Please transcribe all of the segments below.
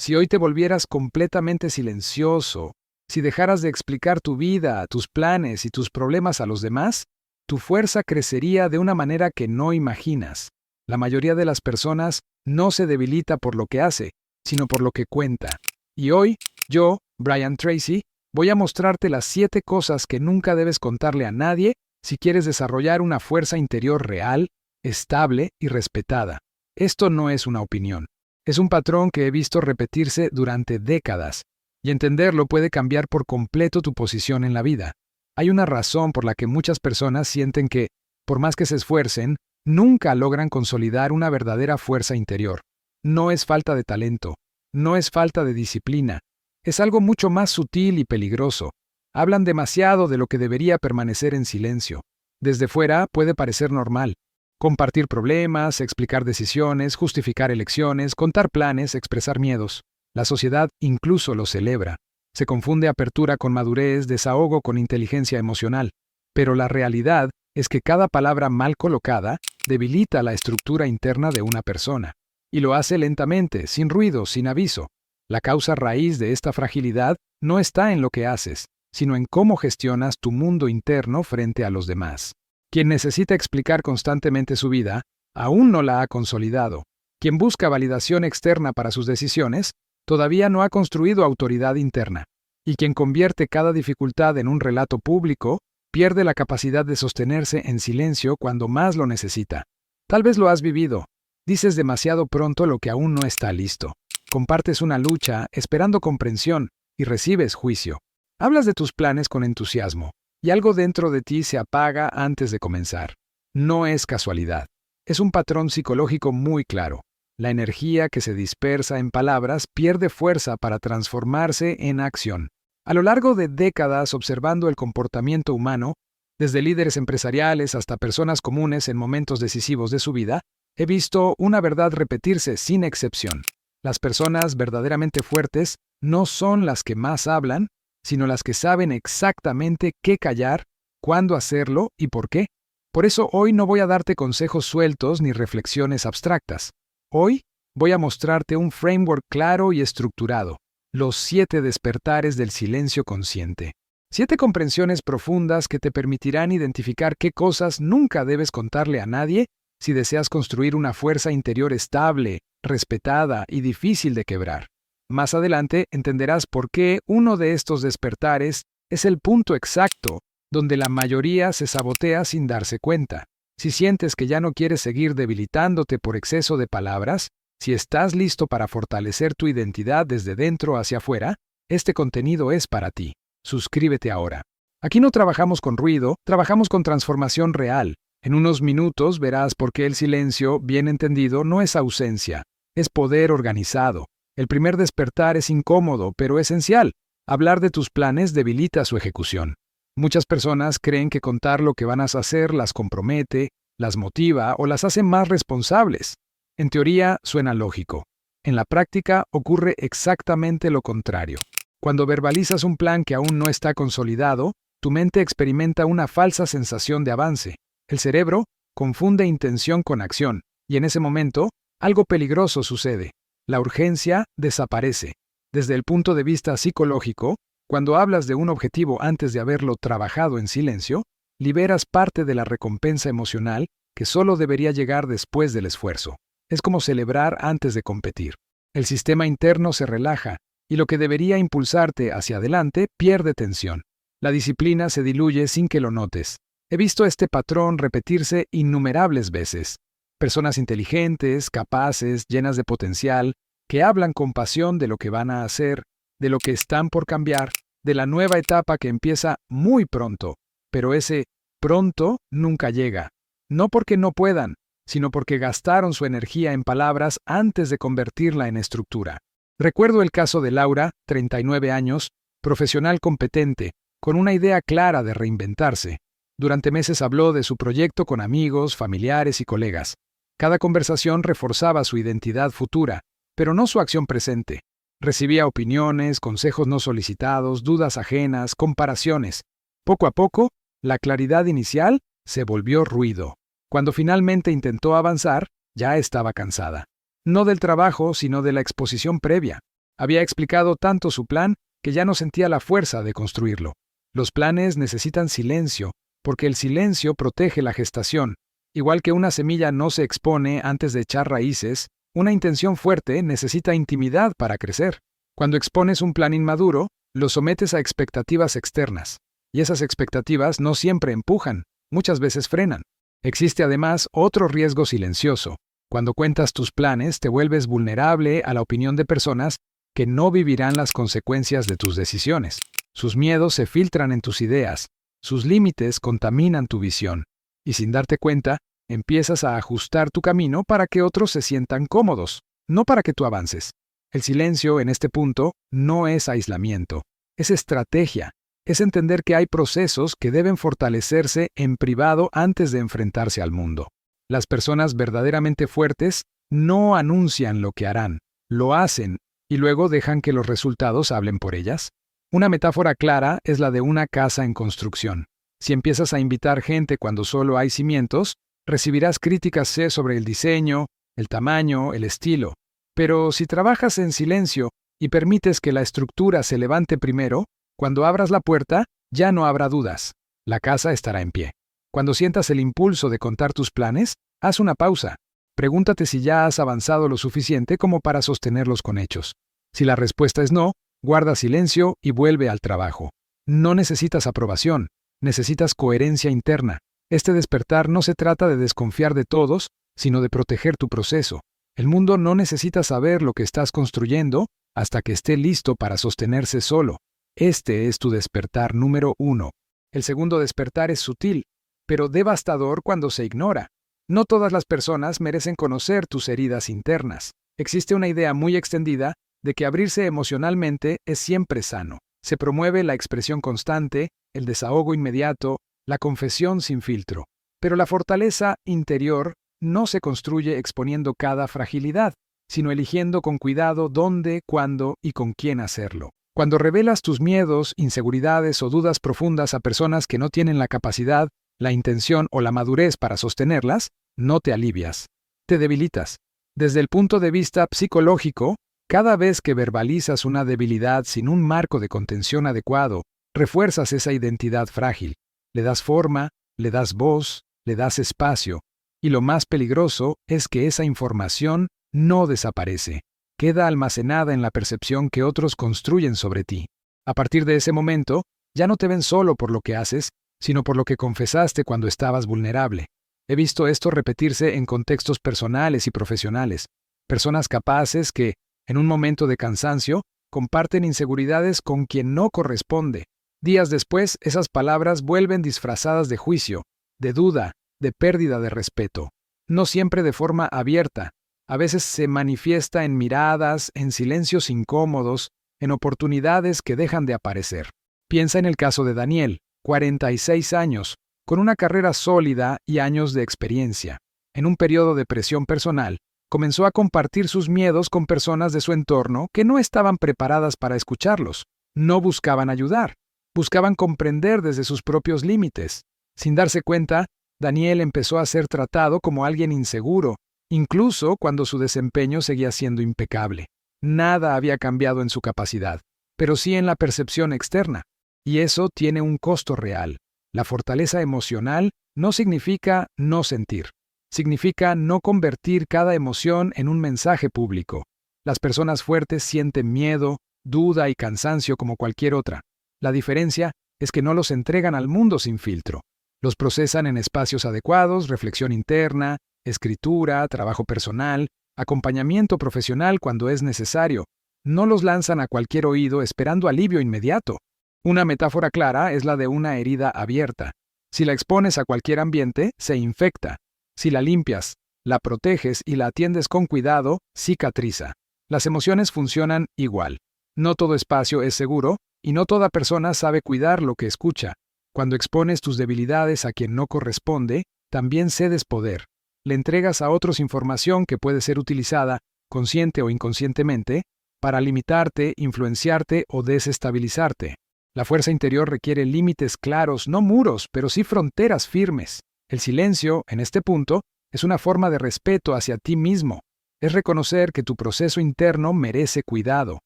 Si hoy te volvieras completamente silencioso, si dejaras de explicar tu vida, tus planes y tus problemas a los demás, tu fuerza crecería de una manera que no imaginas. La mayoría de las personas no se debilita por lo que hace, sino por lo que cuenta. Y hoy, yo, Brian Tracy, voy a mostrarte las 7 cosas que nunca debes contarle a nadie si quieres desarrollar una fuerza interior real, estable y respetada. Esto no es una opinión. Es un patrón que he visto repetirse durante décadas, y entenderlo puede cambiar por completo tu posición en la vida. Hay una razón por la que muchas personas sienten que, por más que se esfuercen, nunca logran consolidar una verdadera fuerza interior. No es falta de talento, no es falta de disciplina, es algo mucho más sutil y peligroso. Hablan demasiado de lo que debería permanecer en silencio. Desde fuera puede parecer normal. Compartir problemas, explicar decisiones, justificar elecciones, contar planes, expresar miedos. La sociedad incluso lo celebra. Se confunde apertura con madurez, desahogo con inteligencia emocional. Pero la realidad es que cada palabra mal colocada debilita la estructura interna de una persona. Y lo hace lentamente, sin ruido, sin aviso. La causa raíz de esta fragilidad no está en lo que haces, sino en cómo gestionas tu mundo interno frente a los demás. Quien necesita explicar constantemente su vida, aún no la ha consolidado. Quien busca validación externa para sus decisiones, todavía no ha construido autoridad interna. Y quien convierte cada dificultad en un relato público, pierde la capacidad de sostenerse en silencio cuando más lo necesita. Tal vez lo has vivido. Dices demasiado pronto lo que aún no está listo. Compartes una lucha esperando comprensión y recibes juicio. Hablas de tus planes con entusiasmo, y algo dentro de ti se apaga antes de comenzar. No es casualidad. Es un patrón psicológico muy claro. La energía que se dispersa en palabras pierde fuerza para transformarse en acción. A lo largo de décadas observando el comportamiento humano, desde líderes empresariales hasta personas comunes en momentos decisivos de su vida, he visto una verdad repetirse sin excepción. Las personas verdaderamente fuertes no son las que más hablan, sino las que saben exactamente qué callar, cuándo hacerlo y por qué. Por eso hoy no voy a darte consejos sueltos ni reflexiones abstractas. Hoy voy a mostrarte un framework claro y estructurado, los 7 despertares del silencio consciente. 7 comprensiones profundas que te permitirán identificar qué cosas nunca debes contarle a nadie si deseas construir una fuerza interior estable, respetada y difícil de quebrar. Más adelante entenderás por qué uno de estos despertares es el punto exacto donde la mayoría se sabotea sin darse cuenta. Si sientes que ya no quieres seguir debilitándote por exceso de palabras, si estás listo para fortalecer tu identidad desde dentro hacia afuera, este contenido es para ti. Suscríbete ahora. Aquí no trabajamos con ruido, trabajamos con transformación real. En unos minutos verás por qué el silencio, bien entendido, no es ausencia, es poder organizado. El primer despertar es incómodo, pero esencial. Hablar de tus planes debilita su ejecución. Muchas personas creen que contar lo que van a hacer las compromete, las motiva o las hace más responsables. En teoría suena lógico. En la práctica ocurre exactamente lo contrario. Cuando verbalizas un plan que aún no está consolidado, tu mente experimenta una falsa sensación de avance. El cerebro confunde intención con acción, y en ese momento, algo peligroso sucede. La urgencia desaparece. Desde el punto de vista psicológico, cuando hablas de un objetivo antes de haberlo trabajado en silencio, liberas parte de la recompensa emocional que solo debería llegar después del esfuerzo. Es como celebrar antes de competir. El sistema interno se relaja, y lo que debería impulsarte hacia adelante pierde tensión. La disciplina se diluye sin que lo notes. He visto este patrón repetirse innumerables veces. Personas inteligentes, capaces, llenas de potencial, que hablan con pasión de lo que van a hacer, de lo que están por cambiar, de la nueva etapa que empieza muy pronto, pero ese pronto nunca llega. No porque no puedan, sino porque gastaron su energía en palabras antes de convertirla en estructura. Recuerdo el caso de Laura, 39 años, profesional competente, con una idea clara de reinventarse. Durante meses habló de su proyecto con amigos, familiares y colegas. Cada conversación reforzaba su identidad futura, pero no su acción presente. Recibía opiniones, consejos no solicitados, dudas ajenas, comparaciones. Poco a poco, la claridad inicial se volvió ruido. Cuando finalmente intentó avanzar, ya estaba cansada. No del trabajo, sino de la exposición previa. Había explicado tanto su plan que ya no sentía la fuerza de construirlo. Los planes necesitan silencio, porque el silencio protege la gestación. Igual que una semilla no se expone antes de echar raíces, una intención fuerte necesita intimidad para crecer. Cuando expones un plan inmaduro, lo sometes a expectativas externas, y esas expectativas no siempre empujan, muchas veces frenan. Existe además otro riesgo silencioso. Cuando cuentas tus planes, te vuelves vulnerable a la opinión de personas que no vivirán las consecuencias de tus decisiones. Sus miedos se filtran en tus ideas, sus límites contaminan tu visión, y sin darte cuenta, empiezas a ajustar tu camino para que otros se sientan cómodos, no para que tú avances. El silencio en este punto no es aislamiento, es estrategia, es entender que hay procesos que deben fortalecerse en privado antes de enfrentarse al mundo. Las personas verdaderamente fuertes no anuncian lo que harán, lo hacen y luego dejan que los resultados hablen por ellas. Una metáfora clara es la de una casa en construcción. Si empiezas a invitar gente cuando solo hay cimientos, recibirás críticas sobre el diseño, el tamaño, el estilo. Pero si trabajas en silencio y permites que la estructura se levante primero, cuando abras la puerta, ya no habrá dudas. La casa estará en pie. Cuando sientas el impulso de contar tus planes, haz una pausa. Pregúntate si ya has avanzado lo suficiente como para sostenerlos con hechos. Si la respuesta es no, guarda silencio y vuelve al trabajo. No necesitas aprobación, necesitas coherencia interna. Este despertar no se trata de desconfiar de todos, sino de proteger tu proceso. El mundo no necesita saber lo que estás construyendo hasta que esté listo para sostenerse solo. Este es tu despertar número 1. El segundo despertar es sutil, pero devastador cuando se ignora. No todas las personas merecen conocer tus heridas internas. Existe una idea muy extendida de que abrirse emocionalmente es siempre sano. Se promueve la expresión constante, el desahogo inmediato, la confesión sin filtro. Pero la fortaleza interior no se construye exponiendo cada fragilidad, sino eligiendo con cuidado dónde, cuándo y con quién hacerlo. Cuando revelas tus miedos, inseguridades o dudas profundas a personas que no tienen la capacidad, la intención o la madurez para sostenerlas, no te alivias, te debilitas. Desde el punto de vista psicológico, cada vez que verbalizas una debilidad sin un marco de contención adecuado, refuerzas esa identidad frágil. Le das forma, le das voz, le das espacio. Y lo más peligroso es que esa información no desaparece. Queda almacenada en la percepción que otros construyen sobre ti. A partir de ese momento, ya no te ven solo por lo que haces, sino por lo que confesaste cuando estabas vulnerable. He visto esto repetirse en contextos personales y profesionales. Personas capaces que, en un momento de cansancio, comparten inseguridades con quien no corresponde. Días después, esas palabras vuelven disfrazadas de juicio, de duda, de pérdida de respeto. No siempre de forma abierta. A veces se manifiesta en miradas, en silencios incómodos, en oportunidades que dejan de aparecer. Piensa en el caso de Daniel, 46 años, con una carrera sólida y años de experiencia. En un periodo de presión personal, comenzó a compartir sus miedos con personas de su entorno que no estaban preparadas para escucharlos. No buscaban ayudar, buscaban comprender desde sus propios límites. Sin darse cuenta, Daniel empezó a ser tratado como alguien inseguro, incluso cuando su desempeño seguía siendo impecable. Nada había cambiado en su capacidad, pero sí en la percepción externa. Y eso tiene un costo real. La fortaleza emocional no significa no sentir. Significa no convertir cada emoción en un mensaje público. Las personas fuertes sienten miedo, duda y cansancio como cualquier otra. La diferencia es que no los entregan al mundo sin filtro. Los procesan en espacios adecuados, reflexión interna, escritura, trabajo personal, acompañamiento profesional cuando es necesario. No los lanzan a cualquier oído esperando alivio inmediato. Una metáfora clara es la de una herida abierta. Si la expones a cualquier ambiente, se infecta. Si la limpias, la proteges y la atiendes con cuidado, cicatriza. Las emociones funcionan igual. No todo espacio es seguro y no toda persona sabe cuidar lo que escucha. Cuando expones tus debilidades a quien no corresponde, también cedes poder. Le entregas a otros información que puede ser utilizada, consciente o inconscientemente, para limitarte, influenciarte o desestabilizarte. La fuerza interior requiere límites claros, no muros, pero sí fronteras firmes. El silencio, en este punto, es una forma de respeto hacia ti mismo. Es reconocer que tu proceso interno merece cuidado.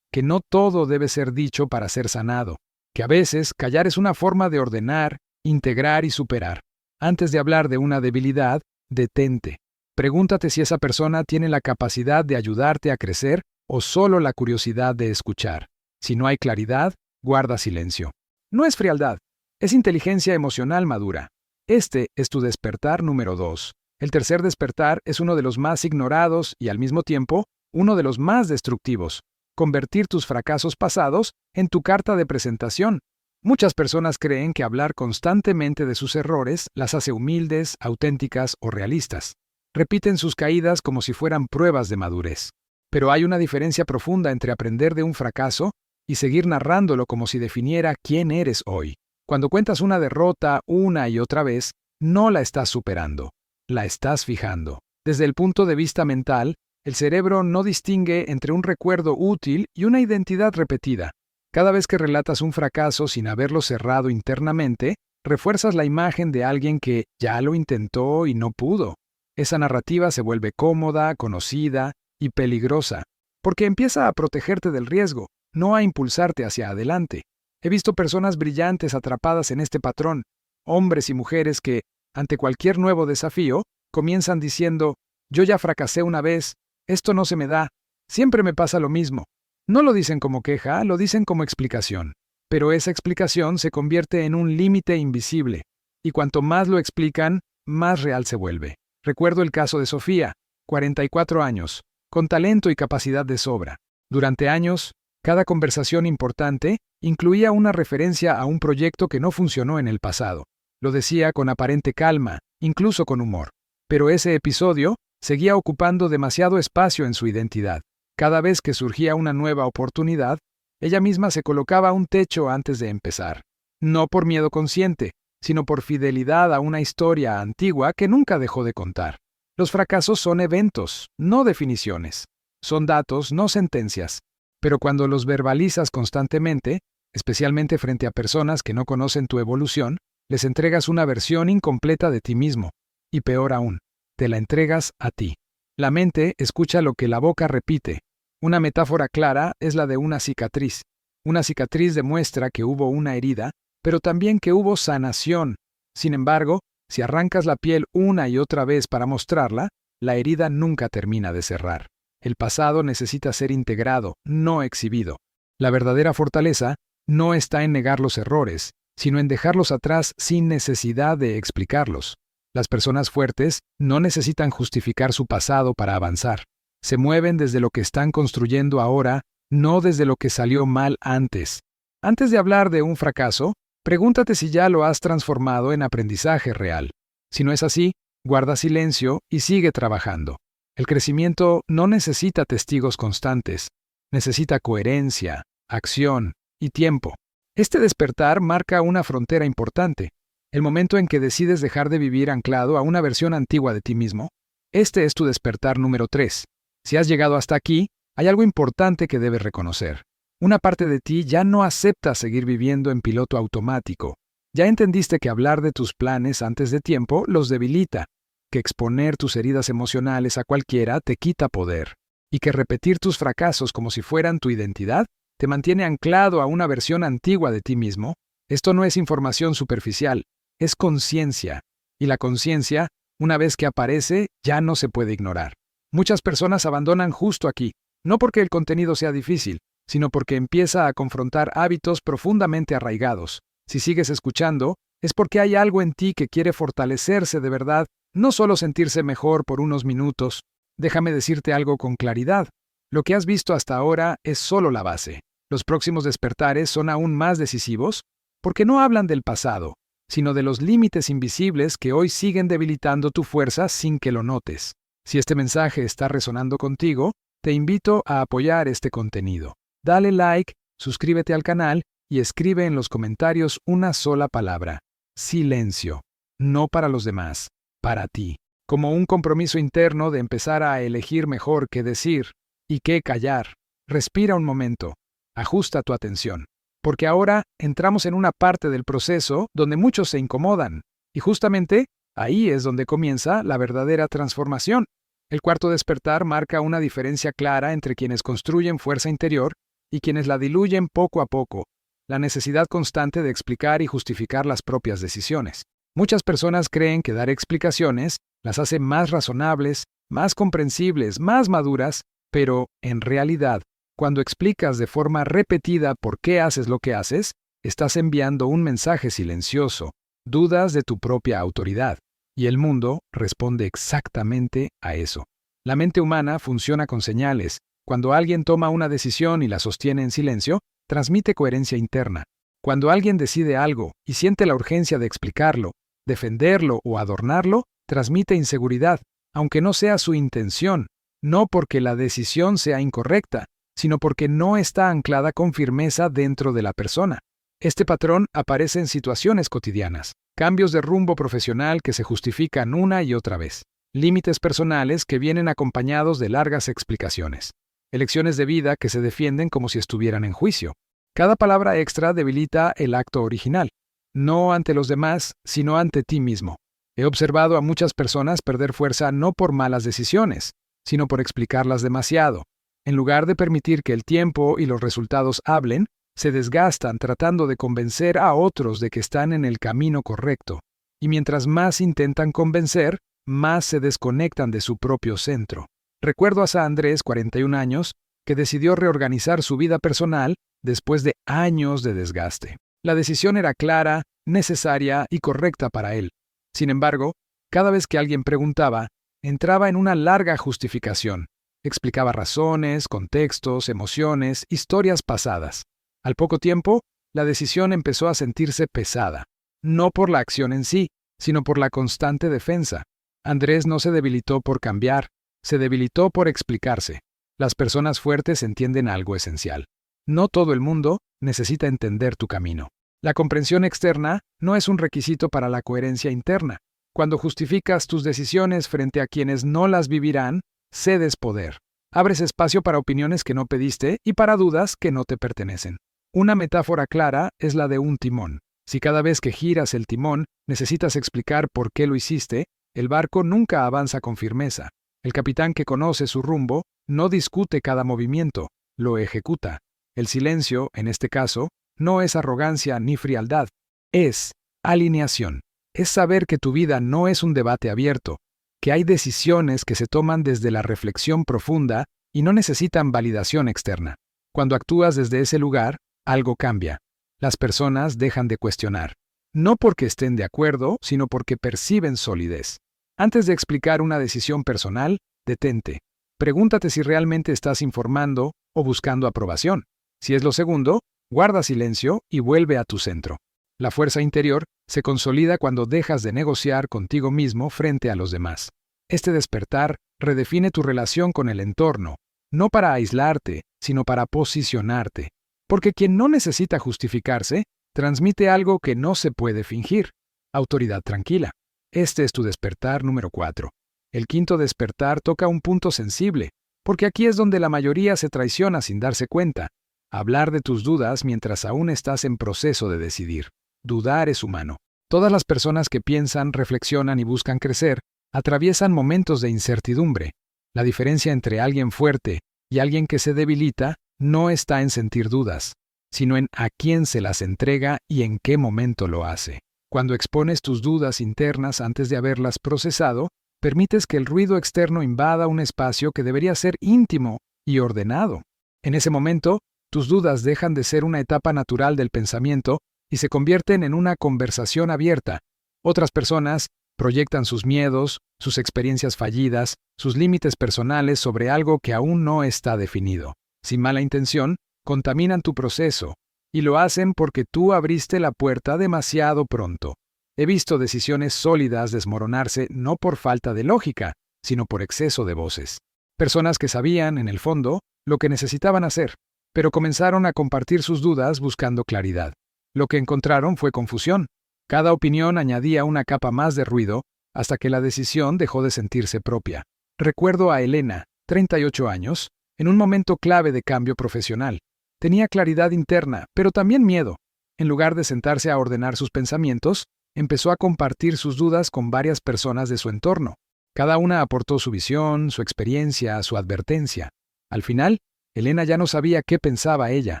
que no todo debe ser dicho para ser sanado, que a veces callar es una forma de ordenar, integrar y superar. Antes de hablar de una debilidad, detente. Pregúntate si esa persona tiene la capacidad de ayudarte a crecer o solo la curiosidad de escuchar. Si no hay claridad, guarda silencio. No es frialdad, es inteligencia emocional madura. Este es tu despertar número 2. El tercer despertar es uno de los más ignorados y al mismo tiempo uno de los más destructivos. Convertir tus fracasos pasados en tu carta de presentación. Muchas personas creen que hablar constantemente de sus errores las hace humildes, auténticas o realistas. Repiten sus caídas como si fueran pruebas de madurez. Pero hay una diferencia profunda entre aprender de un fracaso y seguir narrándolo como si definiera quién eres hoy. Cuando cuentas una derrota una y otra vez, no la estás superando, la estás fijando. Desde el punto de vista mental, el cerebro no distingue entre un recuerdo útil y una identidad repetida. Cada vez que relatas un fracaso sin haberlo cerrado internamente, refuerzas la imagen de alguien que ya lo intentó y no pudo. Esa narrativa se vuelve cómoda, conocida y peligrosa, porque empieza a protegerte del riesgo, no a impulsarte hacia adelante. He visto personas brillantes atrapadas en este patrón, hombres y mujeres que, ante cualquier nuevo desafío, comienzan diciendo, yo ya fracasé una vez, esto no se me da, siempre me pasa lo mismo. No lo dicen como queja, lo dicen como explicación. Pero esa explicación se convierte en un límite invisible, y cuanto más lo explican, más real se vuelve. Recuerdo el caso de Sofía, 44 años, con talento y capacidad de sobra. Durante años, cada conversación importante incluía una referencia a un proyecto que no funcionó en el pasado. Lo decía con aparente calma, incluso con humor. Pero ese episodio seguía ocupando demasiado espacio en su identidad. Cada vez que surgía una nueva oportunidad, ella misma se colocaba un techo antes de empezar. No por miedo consciente, sino por fidelidad a una historia antigua que nunca dejó de contar. Los fracasos son eventos, no definiciones. Son datos, no sentencias. Pero cuando los verbalizas constantemente, especialmente frente a personas que no conocen tu evolución, les entregas una versión incompleta de ti mismo. Y peor aún, te la entregas a ti. La mente escucha lo que la boca repite. Una metáfora clara es la de una cicatriz. Una cicatriz demuestra que hubo una herida, pero también que hubo sanación. Sin embargo, si arrancas la piel una y otra vez para mostrarla, la herida nunca termina de cerrar. El pasado necesita ser integrado, no exhibido. La verdadera fortaleza no está en negar los errores, sino en dejarlos atrás sin necesidad de explicarlos. Las personas fuertes no necesitan justificar su pasado para avanzar. Se mueven desde lo que están construyendo ahora, no desde lo que salió mal antes. Antes de hablar de un fracaso, pregúntate si ya lo has transformado en aprendizaje real. Si no es así, guarda silencio y sigue trabajando. El crecimiento no necesita testigos constantes, necesita coherencia, acción y tiempo. Este despertar marca una frontera importante, el momento en que decides dejar de vivir anclado a una versión antigua de ti mismo. Este es tu despertar número 3. Si has llegado hasta aquí, hay algo importante que debes reconocer. Una parte de ti ya no acepta seguir viviendo en piloto automático. Ya entendiste que hablar de tus planes antes de tiempo los debilita, que exponer tus heridas emocionales a cualquiera te quita poder, y que repetir tus fracasos como si fueran tu identidad te mantiene anclado a una versión antigua de ti mismo. Esto no es información superficial, es conciencia, y la conciencia, una vez que aparece, ya no se puede ignorar. Muchas personas abandonan justo aquí, no porque el contenido sea difícil, sino porque empieza a confrontar hábitos profundamente arraigados. Si sigues escuchando, es porque hay algo en ti que quiere fortalecerse de verdad, no solo sentirse mejor por unos minutos. Déjame decirte algo con claridad. Lo que has visto hasta ahora es solo la base. Los próximos despertares son aún más decisivos porque no hablan del pasado, sino de los límites invisibles que hoy siguen debilitando tu fuerza sin que lo notes. Si este mensaje está resonando contigo, te invito a apoyar este contenido. Dale like, suscríbete al canal y escribe en los comentarios una sola palabra: silencio. No para los demás, para ti. Como un compromiso interno de empezar a elegir mejor qué decir y qué callar. Respira un momento. Ajusta tu atención. Porque ahora entramos en una parte del proceso donde muchos se incomodan. Y justamente ahí es donde comienza la verdadera transformación. El cuarto despertar marca una diferencia clara entre quienes construyen fuerza interior y quienes la diluyen poco a poco, la necesidad constante de explicar y justificar las propias decisiones. Muchas personas creen que dar explicaciones las hace más razonables, más comprensibles, más maduras, pero, en realidad, cuando explicas de forma repetida por qué haces lo que haces, estás enviando un mensaje silencioso, dudas de tu propia autoridad, y el mundo responde exactamente a eso. La mente humana funciona con señales. Cuando alguien toma una decisión y la sostiene en silencio, transmite coherencia interna. Cuando alguien decide algo y siente la urgencia de explicarlo, defenderlo o adornarlo, transmite inseguridad, aunque no sea su intención, no porque la decisión sea incorrecta, sino porque no está anclada con firmeza dentro de la persona. Este patrón aparece en situaciones cotidianas, cambios de rumbo profesional que se justifican una y otra vez, límites personales que vienen acompañados de largas explicaciones, elecciones de vida que se defienden como si estuvieran en juicio. Cada palabra extra debilita el acto original, no ante los demás, sino ante ti mismo. He observado a muchas personas perder fuerza no por malas decisiones, sino por explicarlas demasiado. En lugar de permitir que el tiempo y los resultados hablen, se desgastan tratando de convencer a otros de que están en el camino correcto. Y mientras más intentan convencer, más se desconectan de su propio centro. Recuerdo a San Andrés, 41 años, que decidió reorganizar su vida personal después de años de desgaste. La decisión era clara, necesaria y correcta para él. Sin embargo, cada vez que alguien preguntaba, entraba en una larga justificación. Explicaba razones, contextos, emociones, historias pasadas. Al poco tiempo, la decisión empezó a sentirse pesada, no por la acción en sí, sino por la constante defensa. Andrés no se debilitó por cambiar, se debilitó por explicarse. Las personas fuertes entienden algo esencial. No todo el mundo necesita entender tu camino. La comprensión externa no es un requisito para la coherencia interna. Cuando justificas tus decisiones frente a quienes no las vivirán, cedes poder. Abres espacio para opiniones que no pediste y para dudas que no te pertenecen. Una metáfora clara es la de un timón. Si cada vez que giras el timón necesitas explicar por qué lo hiciste, el barco nunca avanza con firmeza. El capitán que conoce su rumbo no discute cada movimiento, lo ejecuta. El silencio, en este caso, no es arrogancia ni frialdad, es alineación. Es saber que tu vida no es un debate abierto, que hay decisiones que se toman desde la reflexión profunda y no necesitan validación externa. Cuando actúas desde ese lugar, algo cambia. Las personas dejan de cuestionar, no porque estén de acuerdo, sino porque perciben solidez. Antes de explicar una decisión personal, detente. Pregúntate si realmente estás informando o buscando aprobación. Si es lo segundo, guarda silencio y vuelve a tu centro. La fuerza interior se consolida cuando dejas de negociar contigo mismo frente a los demás. Este despertar redefine tu relación con el entorno, no para aislarte, sino para posicionarte. Porque quien no necesita justificarse, transmite algo que no se puede fingir: autoridad tranquila. Este es tu despertar número 4. El quinto despertar toca un punto sensible, porque aquí es donde la mayoría se traiciona sin darse cuenta. Hablar de tus dudas mientras aún estás en proceso de decidir. Dudar es humano. Todas las personas que piensan, reflexionan y buscan crecer atraviesan momentos de incertidumbre. La diferencia entre alguien fuerte y alguien que se debilita no está en sentir dudas, sino en a quién se las entrega y en qué momento lo hace. Cuando expones tus dudas internas antes de haberlas procesado, permites que el ruido externo invada un espacio que debería ser íntimo y ordenado. En ese momento, tus dudas dejan de ser una etapa natural del pensamiento y se convierten en una conversación abierta. Otras personas proyectan sus miedos, sus experiencias fallidas, sus límites personales sobre algo que aún no está definido. Sin mala intención, contaminan tu proceso, y lo hacen porque tú abriste la puerta demasiado pronto. He visto decisiones sólidas desmoronarse no por falta de lógica, sino por exceso de voces. Personas que sabían, en el fondo, lo que necesitaban hacer, pero comenzaron a compartir sus dudas buscando claridad. Lo que encontraron fue confusión. Cada opinión añadía una capa más de ruido hasta que la decisión dejó de sentirse propia. Recuerdo a Elena, 38 años, en un momento clave de cambio profesional. Tenía claridad interna, pero también miedo. En lugar de sentarse a ordenar sus pensamientos, empezó a compartir sus dudas con varias personas de su entorno. Cada una aportó su visión, su experiencia, su advertencia. Al final, Elena ya no sabía qué pensaba ella.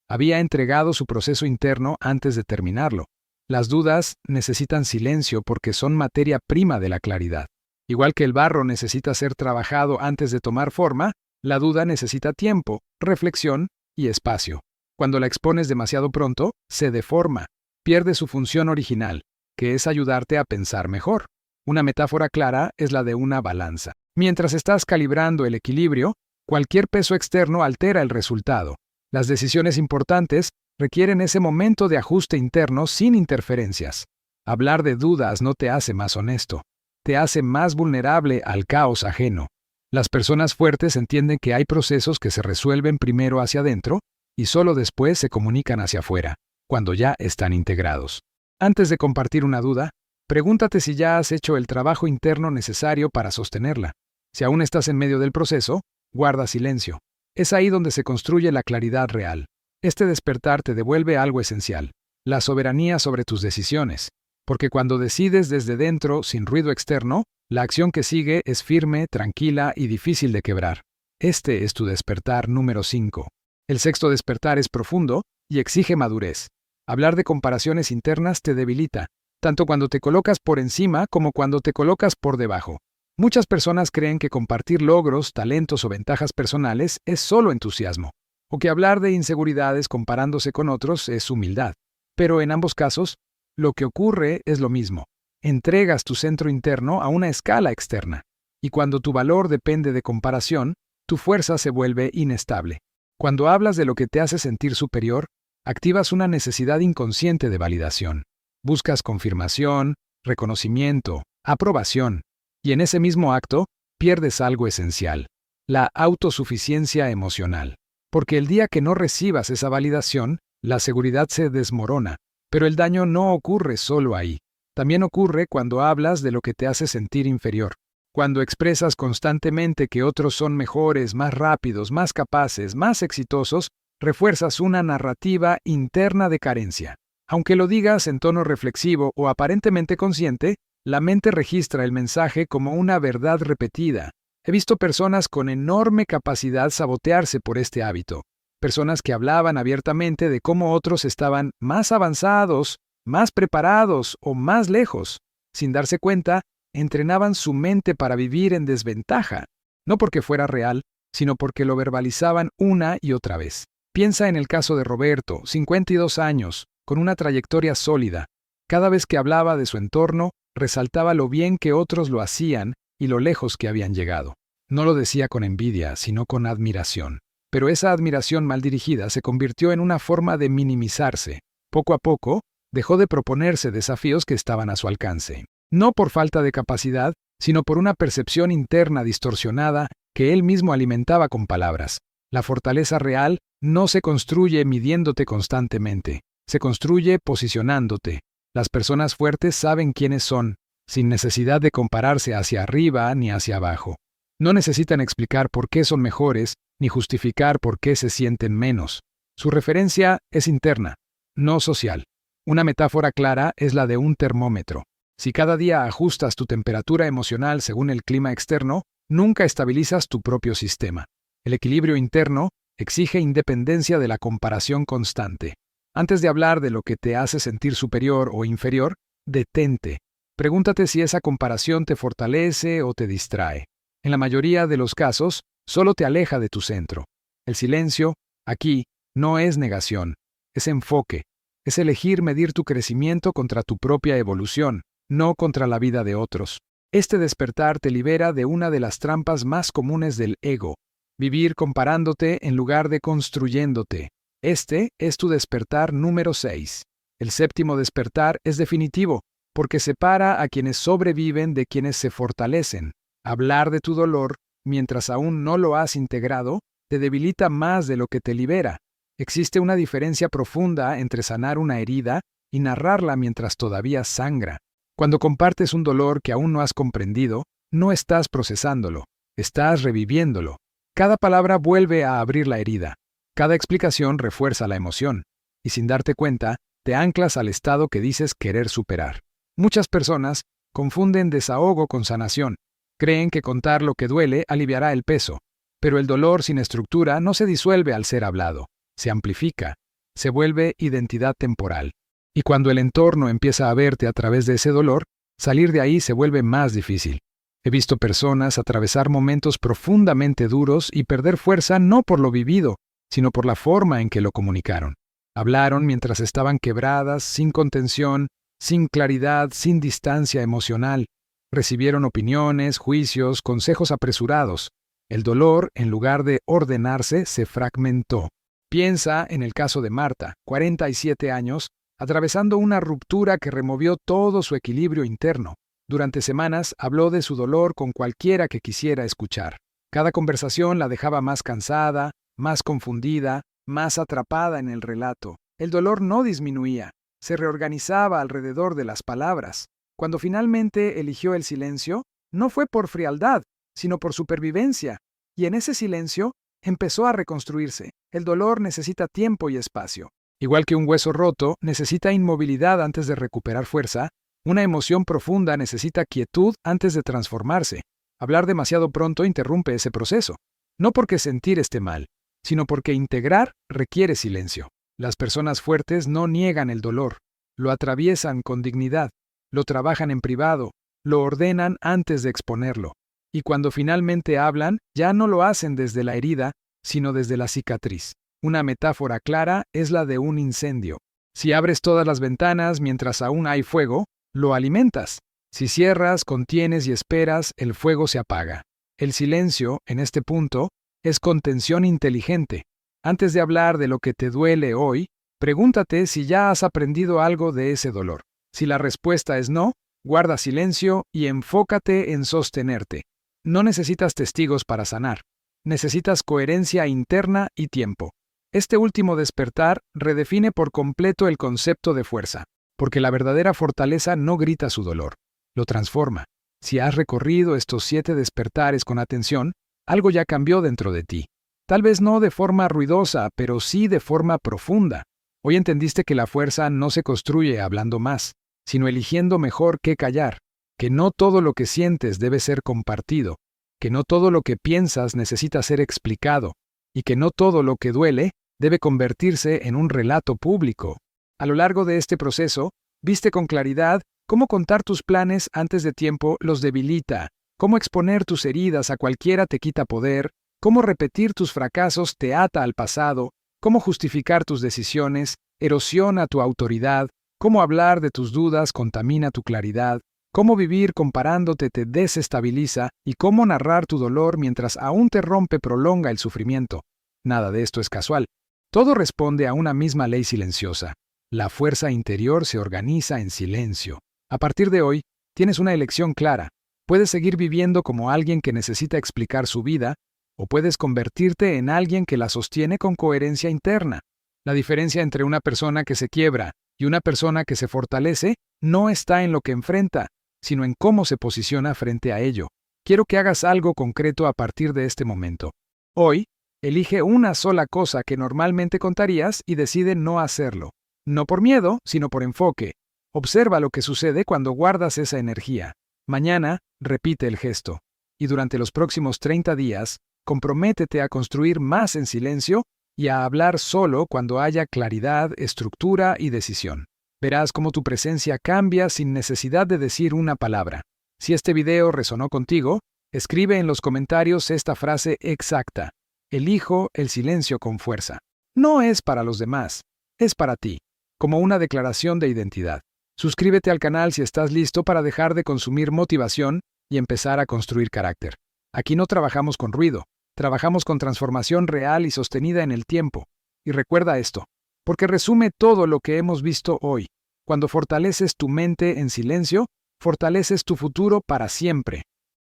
Había entregado su proceso interno antes de terminarlo. Las dudas necesitan silencio porque son materia prima de la claridad. Igual que el barro necesita ser trabajado antes de tomar forma, la duda necesita tiempo, reflexión y espacio. Cuando la expones demasiado pronto, se deforma, pierde su función original, que es ayudarte a pensar mejor. Una metáfora clara es la de una balanza. Mientras estás calibrando el equilibrio, cualquier peso externo altera el resultado. Las decisiones importantes requieren ese momento de ajuste interno sin interferencias. Hablar de dudas no te hace más honesto, te hace más vulnerable al caos ajeno. Las personas fuertes entienden que hay procesos que se resuelven primero hacia adentro y solo después se comunican hacia afuera, cuando ya están integrados. Antes de compartir una duda, pregúntate si ya has hecho el trabajo interno necesario para sostenerla. Si aún estás en medio del proceso, guarda silencio. Es ahí donde se construye la claridad real. Este despertar te devuelve algo esencial, la soberanía sobre tus decisiones. Porque cuando decides desde dentro, sin ruido externo, la acción que sigue es firme, tranquila y difícil de quebrar. Este es tu despertar número 5. El sexto despertar es profundo y exige madurez. Hablar de comparaciones internas te debilita, tanto cuando te colocas por encima como cuando te colocas por debajo. Muchas personas creen que compartir logros, talentos o ventajas personales es solo entusiasmo, o que hablar de inseguridades comparándose con otros es humildad. Pero en ambos casos, lo que ocurre es lo mismo. Entregas tu centro interno a una escala externa, y cuando tu valor depende de comparación, tu fuerza se vuelve inestable. Cuando hablas de lo que te hace sentir superior, activas una necesidad inconsciente de validación. Buscas confirmación, reconocimiento, aprobación, y en ese mismo acto pierdes algo esencial, la autosuficiencia emocional. Porque el día que no recibas esa validación, la seguridad se desmorona, pero el daño no ocurre solo ahí. También ocurre cuando hablas de lo que te hace sentir inferior. Cuando expresas constantemente que otros son mejores, más rápidos, más capaces, más exitosos, refuerzas una narrativa interna de carencia. Aunque lo digas en tono reflexivo o aparentemente consciente, la mente registra el mensaje como una verdad repetida. He visto personas con enorme capacidad sabotearse por este hábito. Personas que hablaban abiertamente de cómo otros estaban más avanzados, más preparados o más lejos. Sin darse cuenta, entrenaban su mente para vivir en desventaja, no porque fuera real, sino porque lo verbalizaban una y otra vez. Piensa en el caso de Roberto, 52 años, con una trayectoria sólida. Cada vez que hablaba de su entorno, resaltaba lo bien que otros lo hacían y lo lejos que habían llegado. No lo decía con envidia, sino con admiración. Pero esa admiración mal dirigida se convirtió en una forma de minimizarse. Poco a poco, dejó de proponerse desafíos que estaban a su alcance. No por falta de capacidad, sino por una percepción interna distorsionada que él mismo alimentaba con palabras. La fortaleza real no se construye midiéndote constantemente, se construye posicionándote. Las personas fuertes saben quiénes son, sin necesidad de compararse hacia arriba ni hacia abajo. No necesitan explicar por qué son mejores, ni justificar por qué se sienten menos. Su referencia es interna, no social. Una metáfora clara es la de un termómetro. Si cada día ajustas tu temperatura emocional según el clima externo, nunca estabilizas tu propio sistema. El equilibrio interno exige independencia de la comparación constante. Antes de hablar de lo que te hace sentir superior o inferior, detente. Pregúntate si esa comparación te fortalece o te distrae. En la mayoría de los casos, solo te aleja de tu centro. El silencio, aquí, no es negación, es enfoque. Es elegir medir tu crecimiento contra tu propia evolución, no contra la vida de otros. Este despertar te libera de una de las trampas más comunes del ego, vivir comparándote en lugar de construyéndote. Este es tu despertar número 6. El séptimo despertar es definitivo, porque separa a quienes sobreviven de quienes se fortalecen. Hablar de tu dolor, mientras aún no lo has integrado, te debilita más de lo que te libera. Existe una diferencia profunda entre sanar una herida y narrarla mientras todavía sangra. Cuando compartes un dolor que aún no has comprendido, no estás procesándolo, estás reviviéndolo. Cada palabra vuelve a abrir la herida. Cada explicación refuerza la emoción. Y sin darte cuenta, te anclas al estado que dices querer superar. Muchas personas confunden desahogo con sanación. Creen que contar lo que duele aliviará el peso. Pero el dolor sin estructura no se disuelve al ser hablado, se amplifica, se vuelve identidad temporal. Y cuando el entorno empieza a verte a través de ese dolor, salir de ahí se vuelve más difícil. He visto personas atravesar momentos profundamente duros y perder fuerza no por lo vivido, sino por la forma en que lo comunicaron. Hablaron mientras estaban quebradas, sin contención, sin claridad, sin distancia emocional. Recibieron opiniones, juicios, consejos apresurados. El dolor, en lugar de ordenarse, se fragmentó. Piensa en el caso de Marta, 47 años, atravesando una ruptura que removió todo su equilibrio interno. Durante semanas habló de su dolor con cualquiera que quisiera escuchar. Cada conversación la dejaba más cansada, más confundida, más atrapada en el relato. El dolor no disminuía, se reorganizaba alrededor de las palabras. Cuando finalmente eligió el silencio, no fue por frialdad, sino por supervivencia. Y en ese silencio empezó a reconstruirse. El dolor necesita tiempo y espacio. Igual que un hueso roto necesita inmovilidad antes de recuperar fuerza, una emoción profunda necesita quietud antes de transformarse. Hablar demasiado pronto interrumpe ese proceso. No porque sentir esté mal, sino porque integrar requiere silencio. Las personas fuertes no niegan el dolor, lo atraviesan con dignidad, lo trabajan en privado, lo ordenan antes de exponerlo. Y cuando finalmente hablan, ya no lo hacen desde la herida, sino desde la cicatriz. Una metáfora clara es la de un incendio. Si abres todas las ventanas mientras aún hay fuego, lo alimentas. Si cierras, contienes y esperas, el fuego se apaga. El silencio, en este punto, es contención inteligente. Antes de hablar de lo que te duele hoy, pregúntate si ya has aprendido algo de ese dolor. Si la respuesta es no, guarda silencio y enfócate en sostenerte. No necesitas testigos para sanar. Necesitas coherencia interna y tiempo. Este último despertar redefine por completo el concepto de fuerza, porque la verdadera fortaleza no grita su dolor, lo transforma. Si has recorrido estos 7 despertares con atención, algo ya cambió dentro de ti. Tal vez no de forma ruidosa, pero sí de forma profunda. Hoy entendiste que la fuerza no se construye hablando más, sino eligiendo mejor qué callar, que no todo lo que sientes debe ser compartido, que no todo lo que piensas necesita ser explicado, y que no todo lo que duele debe convertirse en un relato público. A lo largo de este proceso, viste con claridad cómo contar tus planes antes de tiempo los debilita, cómo exponer tus heridas a cualquiera te quita poder, cómo repetir tus fracasos te ata al pasado, cómo justificar tus decisiones erosiona tu autoridad, cómo hablar de tus dudas contamina tu claridad, cómo vivir comparándote te desestabiliza y cómo narrar tu dolor mientras aún te rompe prolonga el sufrimiento. Nada de esto es casual. Todo responde a una misma ley silenciosa. La fuerza interior se organiza en silencio. A partir de hoy, tienes una elección clara. Puedes seguir viviendo como alguien que necesita explicar su vida, o puedes convertirte en alguien que la sostiene con coherencia interna. La diferencia entre una persona que se quiebra y una persona que se fortalece no está en lo que enfrenta, sino en cómo se posiciona frente a ello. Quiero que hagas algo concreto a partir de este momento. Hoy, elige una sola cosa que normalmente contarías y decide no hacerlo. No por miedo, sino por enfoque. Observa lo que sucede cuando guardas esa energía. Mañana, repite el gesto. Y durante los próximos 30 días, comprométete a construir más en silencio y a hablar solo cuando haya claridad, estructura y decisión. Verás cómo tu presencia cambia sin necesidad de decir una palabra. Si este video resonó contigo, escribe en los comentarios esta frase exacta. Elijo el silencio con fuerza. No es para los demás, es para ti, como una declaración de identidad. Suscríbete al canal si estás listo para dejar de consumir motivación y empezar a construir carácter. Aquí no trabajamos con ruido, trabajamos con transformación real y sostenida en el tiempo. Y recuerda esto, porque resume todo lo que hemos visto hoy. Cuando fortaleces tu mente en silencio, fortaleces tu futuro para siempre.